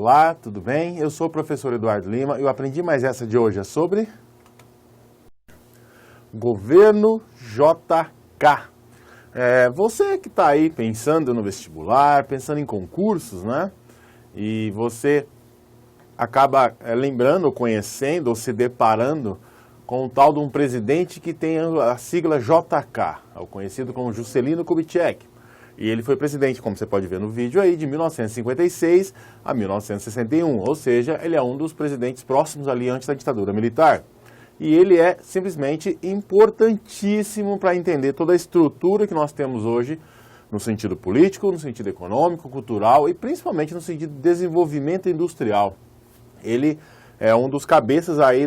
Olá, tudo bem? Eu sou o professor Eduardo Lima e o Aprendi Mais Essa de hoje é sobre Governo JK. Você que está aí pensando no vestibular, pensando em concursos, né? E você acaba lembrando, conhecendo ou se deparando com o tal de um presidente que tem a sigla JK, o conhecido como Juscelino Kubitschek. E ele foi presidente, como você pode ver no vídeo aí, de 1956 a 1961, ou seja, ele é um dos presidentes próximos ali antes da ditadura militar. E ele é simplesmente importantíssimo para entender toda a estrutura que nós temos hoje, no sentido político, no sentido econômico, cultural e principalmente no sentido de desenvolvimento industrial. Ele é um dos cabeças aí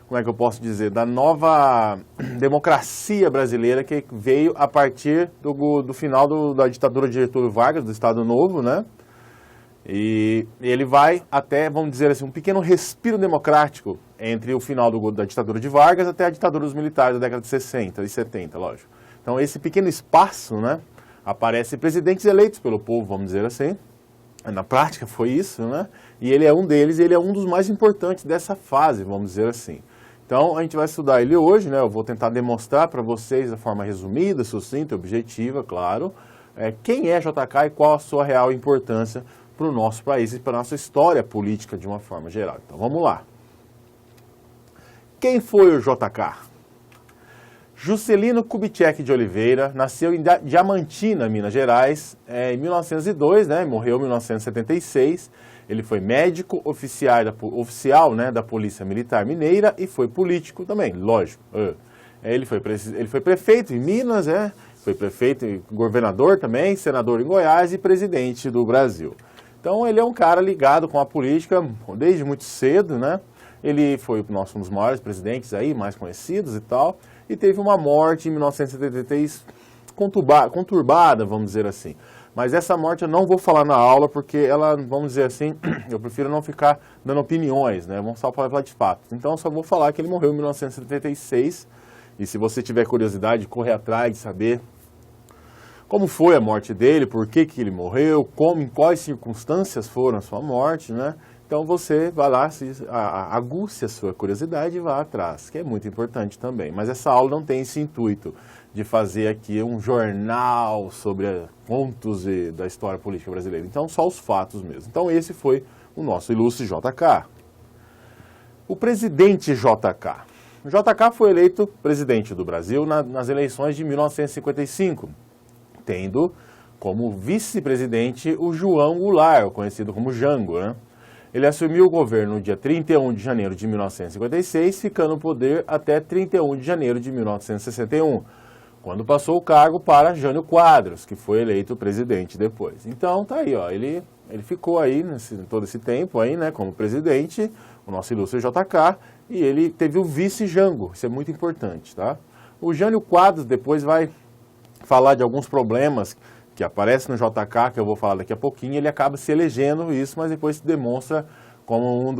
como é que eu posso dizer, da nova democracia brasileira que veio a partir do final da ditadura de Getúlio Vargas, do Estado Novo, né? E ele vai até, vamos dizer assim, um pequeno respiro democrático entre o final da ditadura de Vargas até a ditadura dos militares da década de 60 e 70, lógico. Então esse pequeno espaço, né, aparecem presidentes eleitos pelo povo, vamos dizer assim. Na prática foi isso, né? E ele é um deles, ele é um dos mais importantes dessa fase, vamos dizer assim. Então a gente vai estudar ele hoje, né? Eu vou tentar demonstrar para vocês de forma resumida, sucinta, objetiva, claro, quem é JK e qual a sua real importância para o nosso país e para a nossa história política de uma forma geral. Então vamos lá. Quem foi o JK? Juscelino Kubitschek de Oliveira nasceu em Diamantina, Minas Gerais, em 1902, né, morreu em 1976. Ele foi médico, oficial né, da Polícia Militar Mineira e foi político também, lógico. Ele foi prefeito em Minas, foi prefeito e governador também, senador em Goiás e presidente do Brasil. Então ele é um cara ligado com a política desde muito cedo, né? Ele foi um dos maiores presidentes aí, mais conhecidos e tal, e teve uma morte em 1973 conturbada, vamos dizer assim. Mas essa morte eu não vou falar na aula, porque ela, vamos dizer assim, eu prefiro não ficar dando opiniões, né? Vamos só falar de fatos. Então eu só vou falar que ele morreu em 1976, e se você tiver curiosidade, correr atrás de saber como foi a morte dele, por que ele morreu, em quais circunstâncias foram a sua morte, né? Então você vai lá, aguce a sua curiosidade e vá atrás, que é muito importante também. Mas essa aula não tem esse intuito de fazer aqui um jornal sobre pontos da história política brasileira. Então só os fatos mesmo. Então esse foi o nosso ilustre JK. O presidente JK. O JK foi eleito presidente do Brasil nas eleições de 1955, tendo como vice-presidente o João Goulart, conhecido como Jango, né? Ele assumiu o governo no dia 31 de janeiro de 1956, ficando no poder até 31 de janeiro de 1961, quando passou o cargo para Jânio Quadros, que foi eleito presidente depois. Então tá aí, ó, ele ficou aí todo esse tempo aí, né, como presidente, o nosso ilustre JK, e ele teve o vice Jango, isso é muito importante, tá? O Jânio Quadros depois vai falar de alguns problemas que aparece no JK, que eu vou falar daqui a pouquinho, ele acaba se elegendo isso, mas depois se demonstra como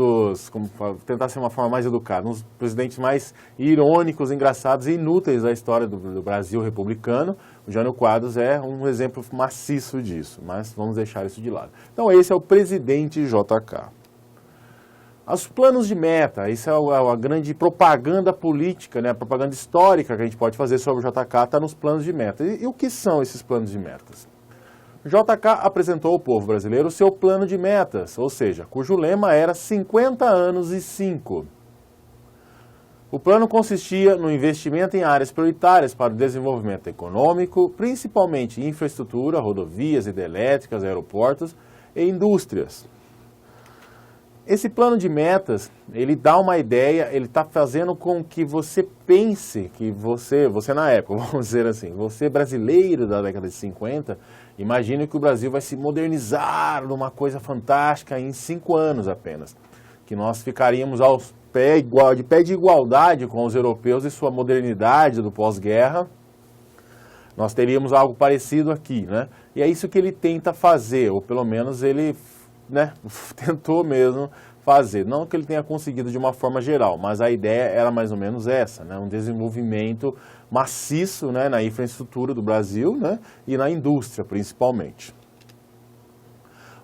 tentar ser uma forma mais educada, um dos presidentes mais irônicos, engraçados e inúteis da história do Brasil republicano. O Jânio Quadros é um exemplo maciço disso, mas vamos deixar isso de lado. Então esse é o presidente JK. Os planos de meta, isso é a grande propaganda política, né? A propaganda histórica que a gente pode fazer sobre o JK está nos planos de meta. E o que são esses planos de metas? O JK apresentou ao povo brasileiro o seu plano de metas, ou seja, cujo lema era 50 anos e 5. O plano consistia no investimento em áreas prioritárias para o desenvolvimento econômico, principalmente infraestrutura, rodovias, hidrelétricas, aeroportos e indústrias. Esse plano de metas, ele dá uma ideia, ele está fazendo com que você pense que você na época, vamos dizer assim, você brasileiro da década de 50, imagine que o Brasil vai se modernizar numa coisa fantástica em 5 anos apenas. Que nós ficaríamos de pé de igualdade com os europeus e sua modernidade do pós-guerra. Nós teríamos algo parecido aqui, né? E é isso que ele tenta fazer, ou pelo menos ele, né, tentou mesmo fazer. Não que ele tenha conseguido de uma forma geral, mas a ideia era mais ou menos essa, né? Um desenvolvimento maciço, né, na infraestrutura do Brasil, né, e na indústria principalmente.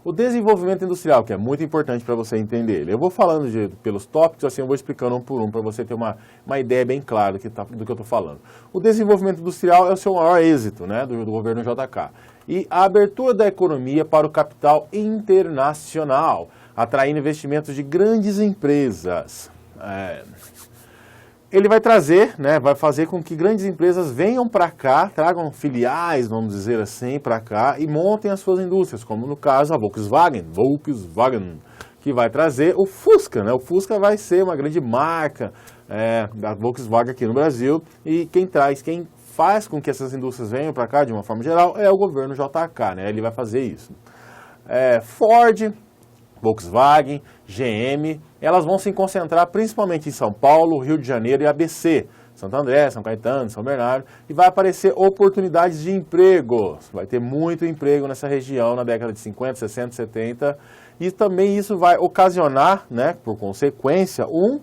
O desenvolvimento industrial, que é muito importante para você entender ele. Eu vou falando pelos tópicos, assim eu vou explicando um por um, para você ter uma ideia bem clara do que eu estou falando. O desenvolvimento industrial é o seu maior êxito, né, do governo JK. E a abertura da economia para o capital internacional, atraindo investimentos de grandes empresas. Ele vai trazer, né, vai fazer com que grandes empresas venham para cá, tragam filiais, vamos dizer assim, para cá e montem as suas indústrias, como no caso a Volkswagen, que vai trazer o Fusca, né? O Fusca vai ser uma grande marca da Volkswagen aqui no Brasil e quem faz com que essas indústrias venham para cá de uma forma geral é o governo JK, né? Ele vai fazer isso. Ford, Volkswagen, GM, elas vão se concentrar principalmente em São Paulo, Rio de Janeiro e ABC, Santo André, São Caetano, São Bernardo, e vai aparecer oportunidades de emprego. Vai ter muito emprego nessa região na década de 50, 60, 70, e também isso vai ocasionar, né, por consequência, um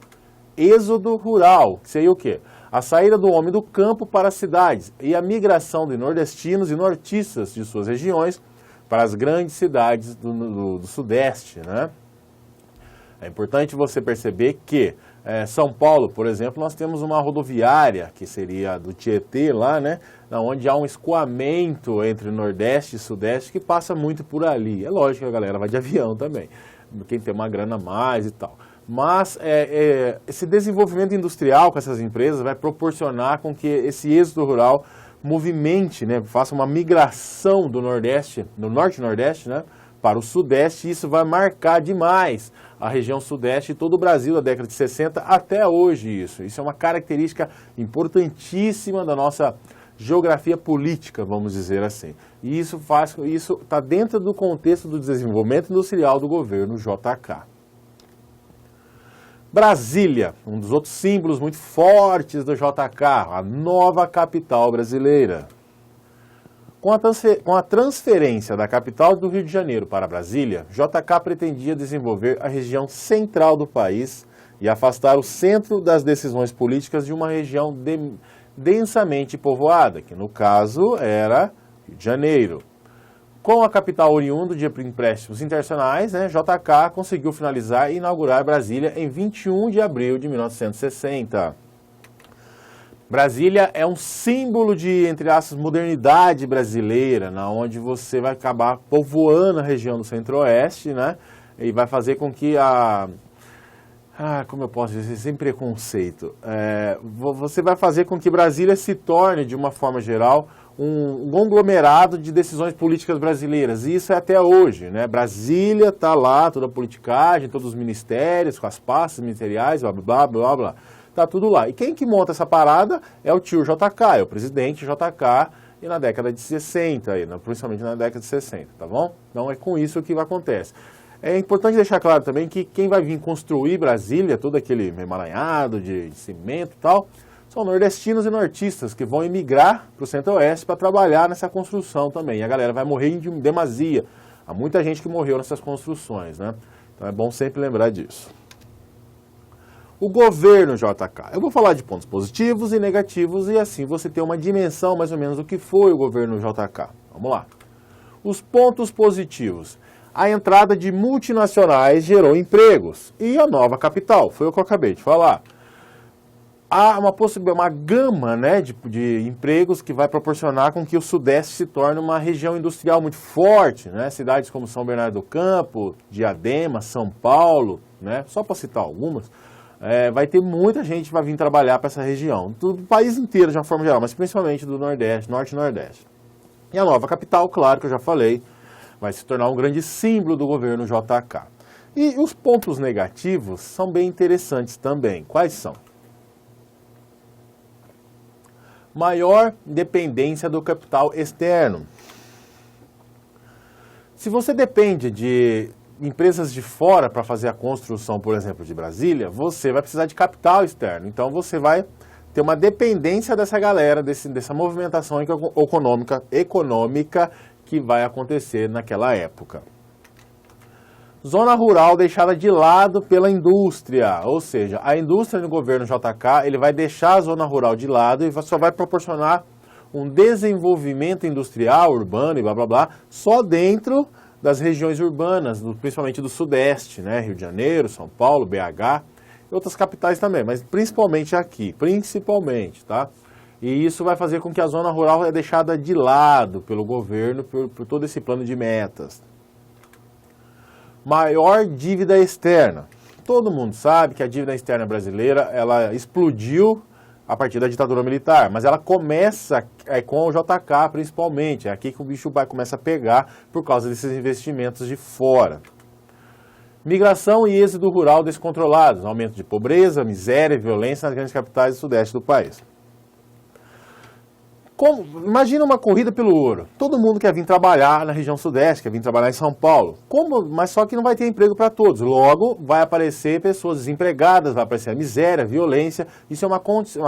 êxodo rural, que seria o quê? A saída do homem do campo para as cidades e a migração de nordestinos e nortistas de suas regiões para as grandes cidades do Sudeste, né? É importante você perceber que São Paulo, por exemplo, nós temos uma rodoviária, que seria do Tietê lá, né? Onde há um escoamento entre Nordeste e Sudeste que passa muito por ali. É lógico que a galera vai de avião também, quem tem uma grana a mais e tal. Mas esse desenvolvimento industrial com essas empresas vai proporcionar com que esse êxodo rural movimente, né, faça uma migração do Nordeste, do Norte e Nordeste, né, para o Sudeste, e isso vai marcar demais a região Sudeste e todo o Brasil da década de 60 até hoje isso. Isso é uma característica importantíssima da nossa geografia política, vamos dizer assim. E isso está dentro do contexto do desenvolvimento industrial do governo JK. Brasília, um dos outros símbolos muito fortes do JK, a nova capital brasileira. Com a transferência da capital do Rio de Janeiro para Brasília, JK pretendia desenvolver a região central do país e afastar o centro das decisões políticas de uma região densamente povoada, que no caso era Rio de Janeiro. Com a capital oriundo de empréstimos internacionais, né, JK conseguiu finalizar e inaugurar Brasília em 21 de abril de 1960. Brasília é um símbolo de, entre aspas, modernidade brasileira, onde você vai acabar povoando a região do Centro-Oeste, né, e vai fazer com que como eu posso dizer, sem preconceito, você vai fazer com que Brasília se torne, de uma forma geral, um conglomerado de decisões políticas brasileiras, e isso é até hoje, né? Brasília está lá, toda a politicagem, todos os ministérios, com as pastas ministeriais, blá, blá, blá, blá, está tudo lá. E quem que monta essa parada é o tio JK, é o presidente JK, e na década de 60, principalmente na década de 60, tá bom? Então é com isso que acontece. É importante deixar claro também que quem vai vir construir Brasília, todo aquele emaranhado de cimento e tal, são nordestinos e nortistas que vão emigrar para o Centro-Oeste para trabalhar nessa construção também. E a galera vai morrer em demasia. Há muita gente que morreu nessas construções, né? Então é bom sempre lembrar disso. O governo JK. Eu vou falar de pontos positivos e negativos e assim você tem uma dimensão mais ou menos do que foi o governo JK. Vamos lá. Os pontos positivos. A entrada de multinacionais gerou empregos e a nova capital, foi o que eu acabei de falar. Há uma gama, né, de empregos que vai proporcionar com que o Sudeste se torne uma região industrial muito forte, né? Cidades como São Bernardo do Campo, Diadema, São Paulo, né? Só para citar algumas, vai ter muita gente que vai vir trabalhar para essa região, do país inteiro de uma forma geral, mas principalmente do Nordeste, Norte e Nordeste. E a nova capital, claro que eu já falei, vai se tornar um grande símbolo do governo JK. E os pontos negativos são bem interessantes também. Quais são? Maior dependência do capital externo. Se você depende de empresas de fora para fazer a construção, por exemplo, de Brasília, você vai precisar de capital externo. Então você vai ter uma dependência dessa galera, dessa movimentação econômica que vai acontecer naquela época. Zona rural deixada de lado pela indústria, ou seja, a indústria no governo JK, ele vai deixar a zona rural de lado e só vai proporcionar um desenvolvimento industrial, urbano e blá blá blá, só dentro das regiões urbanas, principalmente do Sudeste, né? Rio de Janeiro, São Paulo, BH, e outras capitais também, mas principalmente aqui, tá? E isso vai fazer com que a zona rural é deixada de lado pelo governo, por todo esse plano de metas. Maior dívida externa. Todo mundo sabe que a dívida externa brasileira, ela explodiu a partir da ditadura militar, mas ela começa com o JK principalmente, é aqui que o bicho começa a pegar por causa desses investimentos de fora. Migração e êxodo rural descontrolados, aumento de pobreza, miséria e violência nas grandes capitais do sudeste do país. Imagina uma corrida pelo ouro. Todo mundo quer vir trabalhar na região sudeste, quer vir trabalhar em São Paulo. Mas só que não vai ter emprego para todos. Logo, vai aparecer pessoas desempregadas, vai aparecer a miséria, a violência. Isso é uma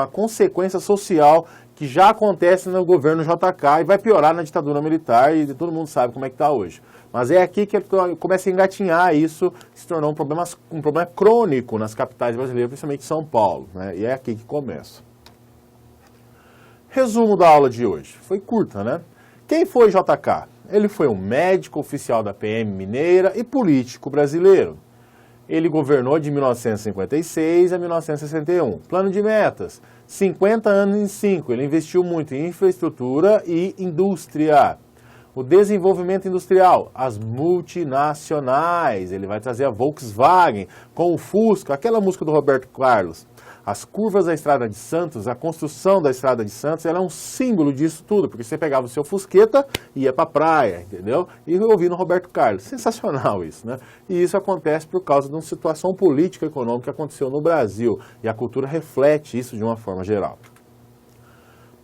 consequência social que já acontece no governo JK e vai piorar na ditadura militar e todo mundo sabe como é que está hoje. Mas é aqui que começa a engatinhar isso, se tornou um problema crônico nas capitais brasileiras, principalmente São Paulo, né? E é aqui que começa. Resumo da aula de hoje. Foi curta, né? Quem foi JK? Ele foi um médico oficial da PM mineira e político brasileiro. Ele governou de 1956 a 1961. Plano de metas, 50 anos em 5. Ele investiu muito em infraestrutura e indústria. O desenvolvimento industrial, as multinacionais. Ele vai trazer a Volkswagen com o Fusca, aquela música do Roberto Carlos. As curvas da Estrada de Santos, a construção da Estrada de Santos, ela é um símbolo disso tudo, porque você pegava o seu Fusqueta e ia para a praia, entendeu? E ouvindo o Roberto Carlos. Sensacional isso, né? E isso acontece por causa de uma situação política e econômica que aconteceu no Brasil, e a cultura reflete isso de uma forma geral.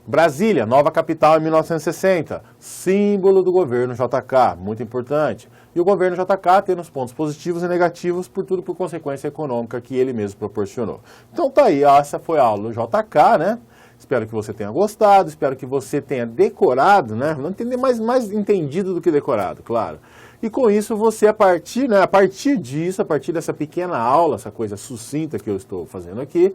Brasília, nova capital em 1960, símbolo do governo JK, muito importante. E o governo JK tendo os pontos positivos e negativos, por tudo por consequência econômica que ele mesmo proporcionou. Então tá aí, essa foi a aula do JK, né? Espero que você tenha gostado, espero que você tenha decorado, né? Não entender mais entendido do que decorado, claro. E com isso você, a partir dessa pequena aula, essa coisa sucinta que eu estou fazendo aqui,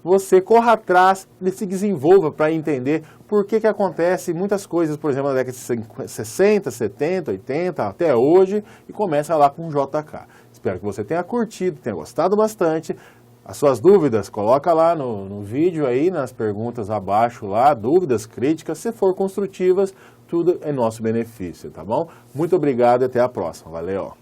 você corra atrás e se desenvolva para entender por que acontece muitas coisas, por exemplo, na década de 60, 70, 80, até hoje, e começa lá com o JK. Espero que você tenha curtido, tenha gostado bastante. As suas dúvidas, coloca lá no vídeo aí, nas perguntas abaixo lá, dúvidas, críticas, se for construtivas, tudo é nosso benefício, tá bom? Muito obrigado e até a próxima. Valeu!